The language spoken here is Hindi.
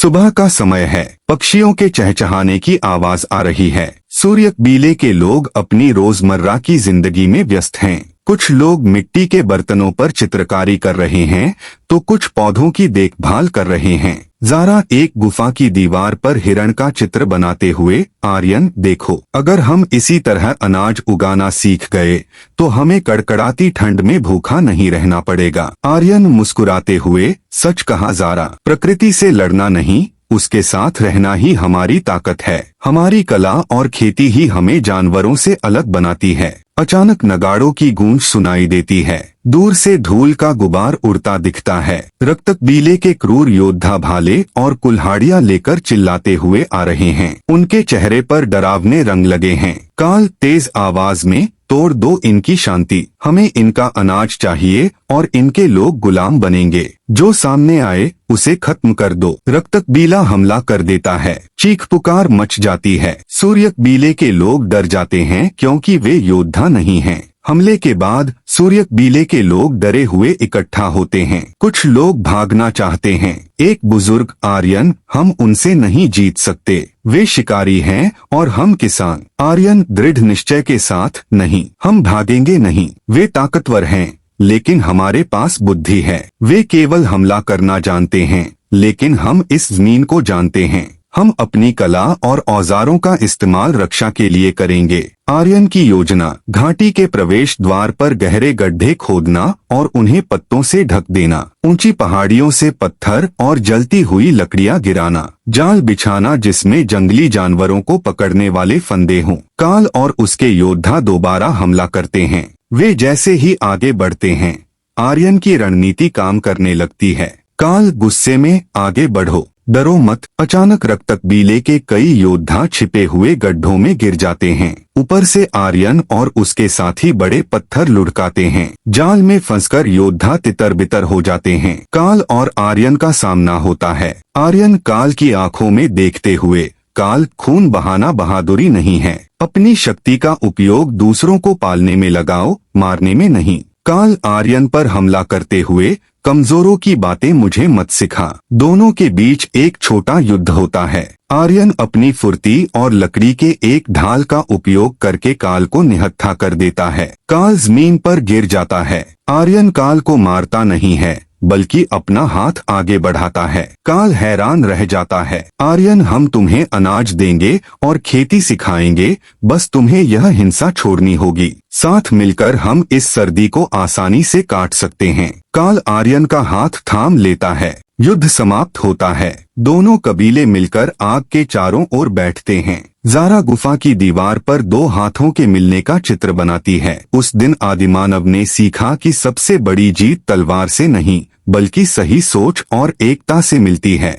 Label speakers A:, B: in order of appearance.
A: सुबह का समय है, पक्षियों के चहचहाने की आवाज आ रही है। सूर्य बीले के लोग अपनी रोजमर्रा की जिंदगी में व्यस्त हैं। कुछ लोग मिट्टी के बर्तनों पर चित्रकारी कर रहे हैं तो कुछ पौधों की देखभाल कर रहे हैं। ज़ारा एक गुफा की दीवार पर हिरण का चित्र बनाते हुए, आर्यन देखो, अगर हम इसी तरह अनाज उगाना सीख गए तो हमें कड़कड़ाती ठंड में भूखा नहीं रहना पड़ेगा। आर्यन मुस्कुराते हुए, सच कहा ज़ारा, प्रकृति से लड़ना नहीं, उसके साथ रहना ही हमारी ताकत है। हमारी कला और खेती ही हमें जानवरों से अलग बनाती है। अचानक नगाड़ों की गूंज सुनाई देती है। दूर से धूल का गुबार उड़ता दिखता है। रक्तबीले के क्रूर योद्धा भाले और कुल्हाड़ियां लेकर चिल्लाते हुए आ रहे हैं। उनके चेहरे पर डरावने रंग लगे हैं। काल तेज आवाज में, तोड़ दो इनकी शांति, हमें इनका अनाज चाहिए और इनके लोग गुलाम बनेंगे। जो सामने आए उसे खत्म कर दो। रक्तबीला हमला कर देता है। चीख पुकार मच जाती है। सूर्यबीले के लोग डर जाते हैं क्योंकि वे योद्धा नहीं हैं। हमले के बाद सूर्यबीले के लोग डरे हुए इकट्ठा होते हैं। कुछ लोग भागना चाहते हैं। एक बुजुर्ग, आर्यन, हम उनसे नहीं जीत सकते, वे शिकारी हैं और हम किसान। आर्यन दृढ़ निश्चय के साथ, नहीं, हम भागेंगे नहीं, वे ताकतवर हैं लेकिन हमारे पास बुद्धि है। वे केवल हमला करना जानते हैं लेकिन हम इस जमीन को जानते हैं। हम अपनी कला और औजारों का इस्तेमाल रक्षा के लिए करेंगे। आर्यन की योजना, घाटी के प्रवेश द्वार पर गहरे गड्ढे खोदना और उन्हें पत्तों से ढक देना। ऊंची पहाड़ियों से पत्थर और जलती हुई लकड़ियां गिराना। जाल बिछाना जिसमें जंगली जानवरों को पकड़ने वाले फंदे हों। काल और उसके योद्धा दोबारा हमला करते हैं। वे जैसे ही आगे बढ़ते हैं, आर्यन की रणनीति काम करने लगती है। काल गुस्से में, आगे बढ़ो, डरो मत। अचानक रक्तबीले के कई योद्धा छिपे हुए गड्ढों में गिर जाते हैं। ऊपर से आर्यन और उसके साथी बड़े पत्थर लुढ़काते हैं। जाल में फंसकर योद्धा तितर बितर हो जाते हैं। काल और आर्यन का सामना होता है। आर्यन काल की आंखों में देखते हुए, काल, खून बहाना बहादुरी नहीं है। अपनी शक्ति का उपयोग दूसरों को पालने में लगाओ, मारने में नहीं। काल आर्यन पर हमला करते हुए, कमजोरों की बातें मुझे मत सिखा। दोनों के बीच एक छोटा युद्ध होता है। आर्यन अपनी फुर्ती और लकड़ी के एक ढाल का उपयोग करके काल को निहत्था कर देता है। काल जमीन पर गिर जाता है। आर्यन काल को मारता नहीं है बल्कि अपना हाथ आगे बढ़ाता है। काल हैरान रह जाता है। आर्यन, हम तुम्हें अनाज देंगे और खेती सिखाएंगे, बस तुम्हें यह हिंसा छोड़नी होगी। साथ मिलकर हम इस सर्दी को आसानी से काट सकते हैं। काल आर्यन का हाथ थाम लेता है। युद्ध समाप्त होता है। दोनों कबीले मिलकर आग के चारों ओर बैठते हैं। ज़ारा गुफा की दीवार पर दो हाथों के मिलने का चित्र बनाती है। उस दिन आदिमानव ने सीखा कि सबसे बड़ी जीत तलवार से नहीं बल्कि सही सोच और एकता से मिलती है।